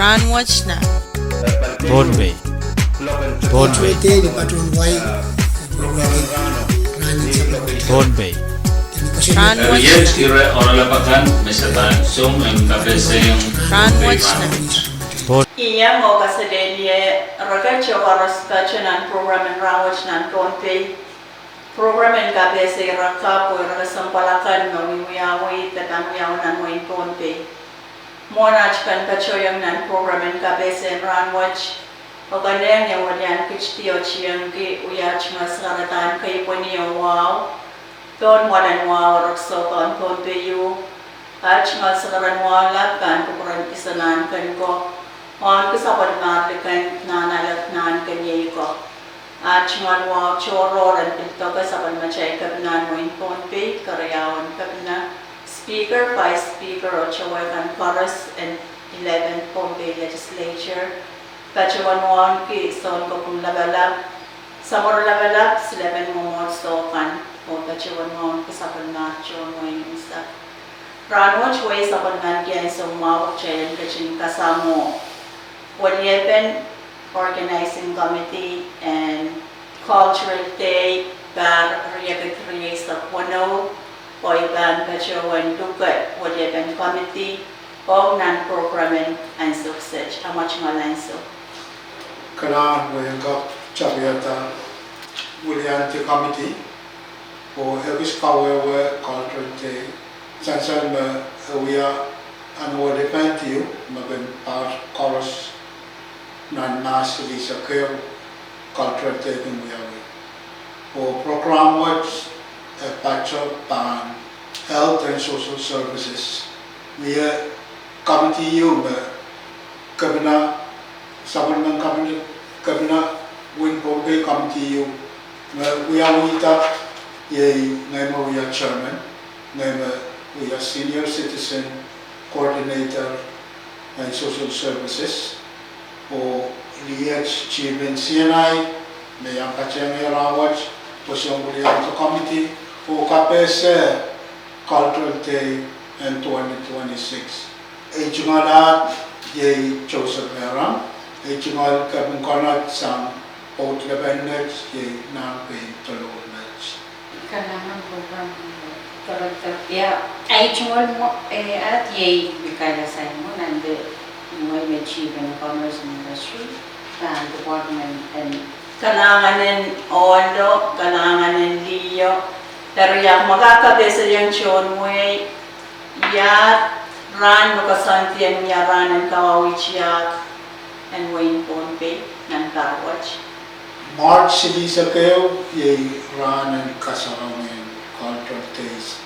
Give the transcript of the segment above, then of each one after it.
Rahnwet na. Pohnpei. Pohnpei. Pohnpei. Rahnwet Yes, tira oralapakan mesatan sum ang kabese yung Rahnwet na. Iya mo kasadeliye ragacho waras bachanan program and Rahnwet nan Pohnpei program and kabese rakapo ragasampalakan mawiwiyawi tatamuyaw nan wain Pohnpei mona chkan pachoyang nan program and kabese and Rahnwet oganeng yang walian kichtiyo chiyang ki uyach masaratan kay poniyo wow don wadan wow raksokon Pohnpei yu ach masararan wala kan kukuran isanan kan ko on kesapad marlikan nanalat nan kanyay ko at chingan wa choro ran pinto kesapad machay kabinan mo in Pohnpei karayawan kabina speaker vice speaker o chawakan chorus and 11 Pohnpei legislature kachawan mo ki son ko kung labalab samor labalab 11 mo mo sokan o kachawan mo kesapad na chon mo in isa Rahnwet way sapad man kyan so mawak chayan kachin kasamo Waliapan Organizing Committee and Cultural Day bar Riyagatri sa Puno Poiban Pachawan Dukat Waliapan Committee of Non-Programming and Success. How much malanso? Kanan Wayangap Chabiata Willianti Committee or Elvis Kawewe Cultural Day. Sansan we are annual event you Magan Par Chorus nan nasili sa kayo cultural taking wiyawi. O program works pacho pan health and social services. Via committee yung kabina saban ng kabina win Pohnpei committee yung wiyawi ta yay ngayon mo wiya chairman ngayon wiya senior citizen coordinator and social services o lihat chairman CNI may ang katsang Rahnwet o siyang bulihan to committee o KPS Cultural Day in 2026 ay chunga lahat yay Joseph Meram ay chunga kabang konat sa Port Lebanon yay Nampay Tolonaj kailangan program karakter ya ay chunga mo at yay bikala sa mo nande may achievement commerce and industry and department and Kailanganin Ondo, kailanganin Leo. Pero yung makakabesa yung chon mo yat ran mo kasantiyan niya ran ang kawawich yak and Wayne Pohnpei ng Karwach. March sili sa kayo yay ran and kasaramin cultural days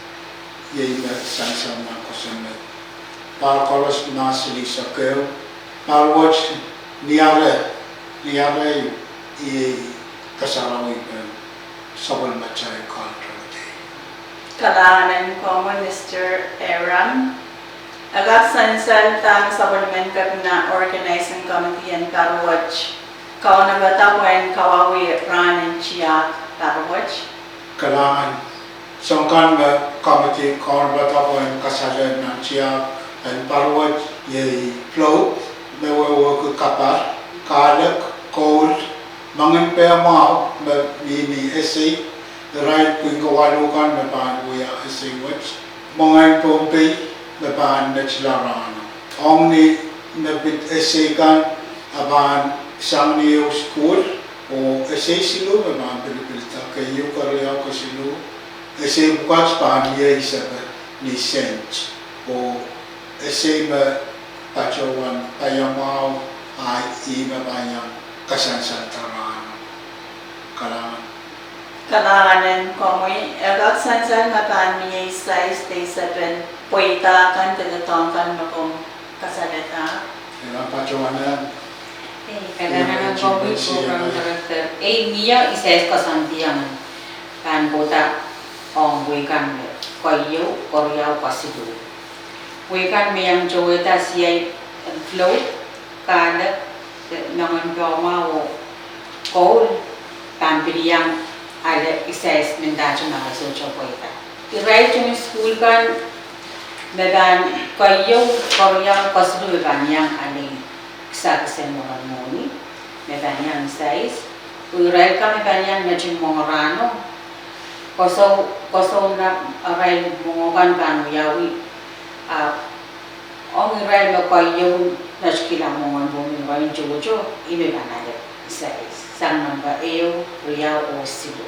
yay sansan na kusumet para koros na sili sa kayo para watch niyare yay kasaramin sabon machay cultural day. Kailanganin ko mo Mr. Aram. Agak sansal tang sabon na organizing committee and Karwach. Kau na batapuan kawawi ran and chiyak Karwach. Kailangan sangkan committee kau na batapuan kasalan ng chiyak and parwat yay flow mewa ke kapar kalak cold mangan pemau ini essay right pingkawalukan mepan uya essay watch mangan Pohnpei mepan nachilaran ong ni nabit essay kan aban sang niyo school o essay silo mepan pilipilta kayo karya ko silo essay bukas pan yay sabat ni sent o essay me pacawan payamau ay iba bayang kasansantaran kalangan Kailanganin ko mo agak sansal mapan miyay size day 7 puita kan tinatongkan mo kong kasalita. kaya pacawan na kailangan ko program karakter niya isa kasantiyan kan bota ong wekan kayo koryaw pasido wekan miyang joweta siyay flow kada naman gawma o coal tampiliyang ada isa mendacho na kasocho po ita. I-right yung school kan dagan kayo koryang pasdo kanyang aling Ksakusen mga muni, may banyan size. Uray ka may banyan medyo mga rano. Koso na aray mga kan yawi. Ang uray mo ko yung naskila mga bumi yung jojo, ibe banaya size. Sang namba eo, riyaw o sibo.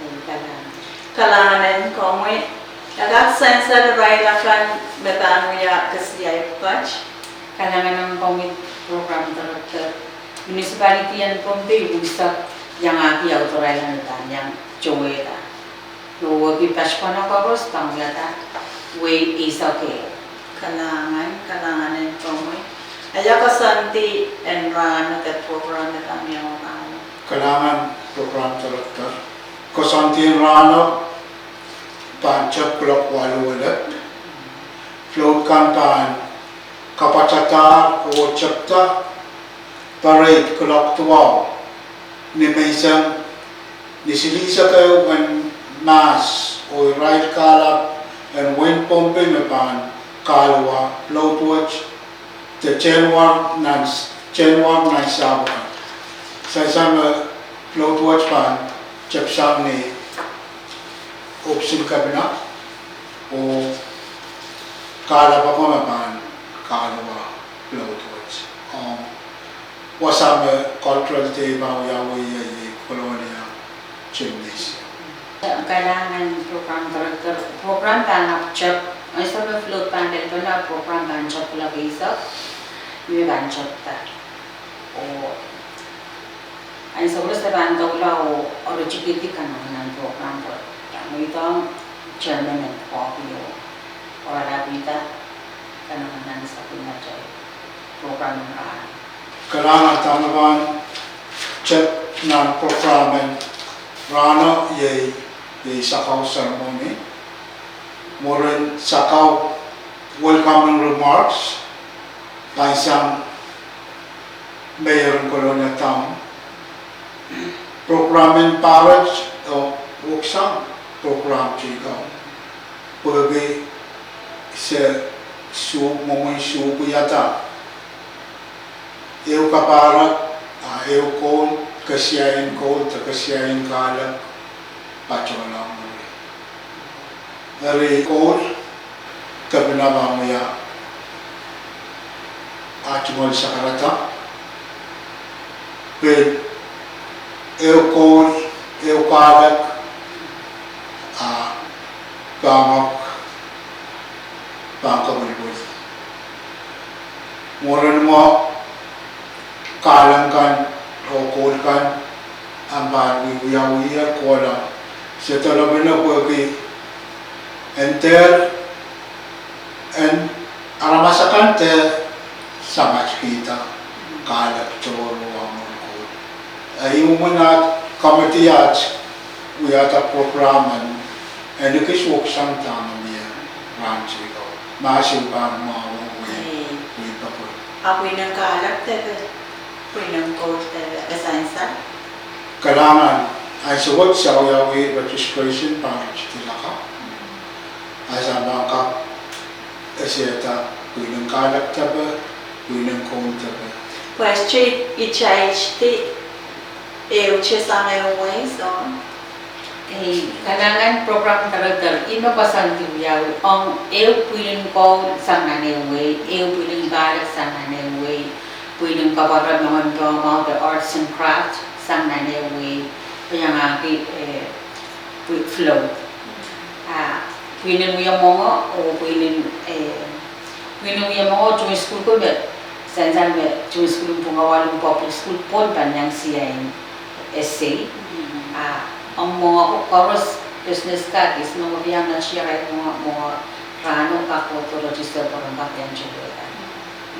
Ay kalang. Kalanganin ko mo nag-sensor ray lakan betano ya kasiyay patch. Kalangan ng commit program director. Municipality yan Pohnpei bisa yang aki autorized na yang joeta. No wagi patch pa na kabos tang yata way is okay. Kalanganin ko mo. Aya ka santi and run at program na kami ang ano. Kalangan program director. Kosantin Rano pancak blok walu ulit. Float kan pan kapacata o chapta parade kulak tuwaw. Ni Mason nisilisa kayo when mass o right kalap and when Pohnpei pan kalwa float watch the chenwar nan sabakan. Sa sama float watch pan chapsang ni option kabina o kala pa ko mapan kalwa float watch. Wasama cultural day ba yawi kolonia chimneys. Kailangan program director, program tanap chap, ay sa float panel ko na program banchap lagi sa, may banchap ta. O, ay sa ulas na bandaw la o originality ka naman ng program ko. May itong chairman and copy o arabita ka naman sa pinatay program ng raan. Kailangan tamaban chat ng program rano yay sakaw ceremony. Morin sakaw welcoming remarks by isang mayor ng Colonia Town. Programming parage o uksang program chikaw. Pwede sa momoy subo yata. Eu kaparat, eu kol, kasiyain kol, kasiyain kalak, pachola mo. Dari kol, kabinaba mo ya, achimol sa karata. Well, eu kol, eu kalak, gamak, pangkabulbul. Moran mo, kalangkan o kulkan ang wiwiya kola sa talaga na pwede enter and aramasakan sa kita kalak choro ang kul ay umuna kamatiyat wiyata programan and ikiswok sang tanong niya ranchi ko masin pa mga wita po Ako'y nang kalap tebe. Ako'y nang coach tebe. Kasansa? Kailangan ay suwag sa uyawi registration para sila ka. Ay sa mga ka eseta kuinang kalak tabi, kuinang kong tabi. Pues i-charge ti euche sa ngayon ways on. Kailangan program director, ino pasan tiyaw ang pwedeng ko sa naneway, pwedeng balik sa naneway, pwedeng kaparan naman drama, the arts and crafts sa naneway, kaya nga flow. Pwedeng mo yung mga, o pwedeng mo yung mga junior school ko ba? Sansan ba, junior school po nga walong public school po, banyang siya yung essay. Ang mga koros business ka is mga biyang na siya kahit mga rano ka ko to register po ng bakyan siya.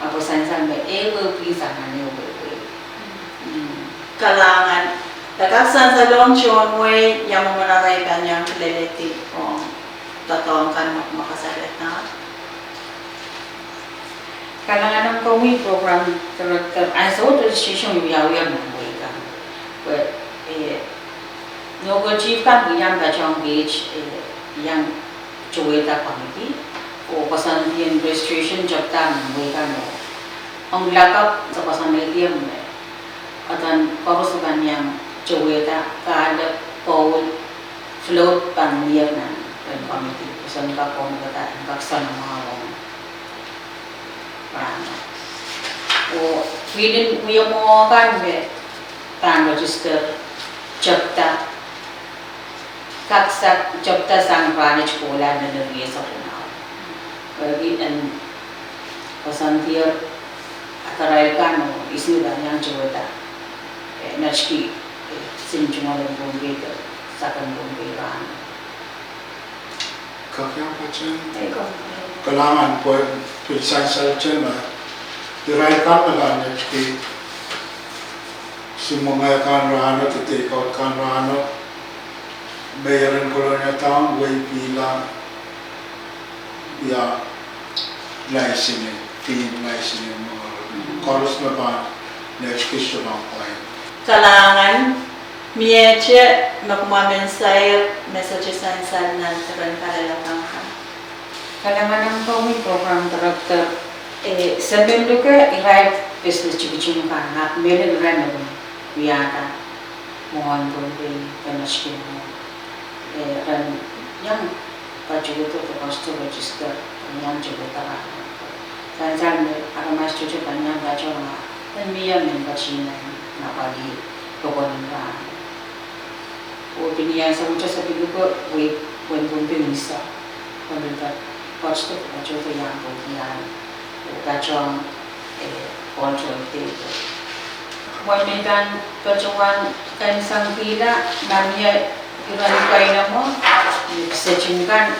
Ako sansan may please ang ano Kailangan. Nagkasan sa launch yun, way, yung mga naray kanyang relative kung totoong kan makasalit na. Kailangan ng kawin program director. Ay sa registration yung yawi ang mga ka. But, no chief kan yang bajang beach yang cueta committee o pasan registration job tam mereka no ang lakap sa pasamedium atan parusukan yang ceweta kada paul float panier na dan committee kusan ka ko kata kaksan mga parang o within we mo kan be tan register chapta kaksa chapta sang ranich kola na nergi sa kunaw bagi and pasantier ataray ka no isnu da yang ceweta Nashki sinjungan dan Pohnpei ke sakan Pohnpei ran. Kakya pachen kalangan poin tulisan salcen na diraikan na ki simunga kan rano tete kaut kan rano bayaran kolonya town way pila ya laisine team laisine mo koros na ba Nashki shubang poin kalangan miece magmamensay message sa nan taran kalalakang ka. Kalangan ang kami program director sebelum juga irai business cibici kan nak mele irai nabi biata mohon Pohnpei Nashki dan yang baju itu terus register yang juga tak dan jangan ada masuk juga banyak baca orang dan biar membaca na pagi tokonin ka. O piniya sa mucha sa piluko, when Pohnpei misa, when the posto ka choto yang Pohnpei o kachong control table. When medan kachuan kan sang pila namya iranipay na mo, sechingkan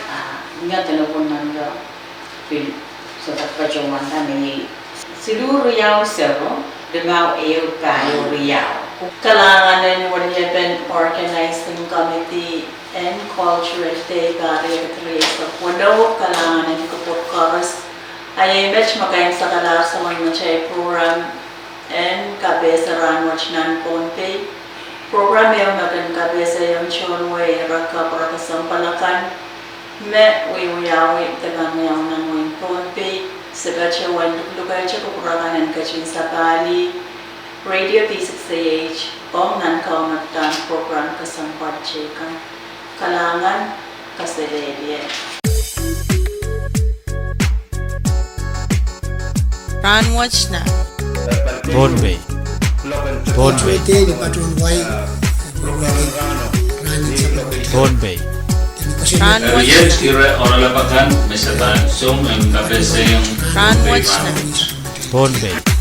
niya telepon nanda pil sa kachuan na may siluro yaw sero Dengaw ayaw kayo riyaw. Kalangan ng Rahnwet Organizing Committee and Cultural Day Barrier 3 sa Puno, kalangan ng Kupot-Karas ay match makain sa kalar sa mga machay program and kabesa Rahnwet ng Pohnpei. Program yung natin kabesa yung chonway raka para kasampalakan me wiyawi tagang yung ng Pohnpei Sebacha wan lugar cha kukurakan kachin sa Bali, Radio P6AH, nan kaunatan program kasampat chika, kalangan kaselelye. Rahnwet na. Pohnpei. Pohnpei. Pohnpei. Rahnwet Yet ire oralapakan mesatan sum en kabese yung Rahnwet na. Pohnpei.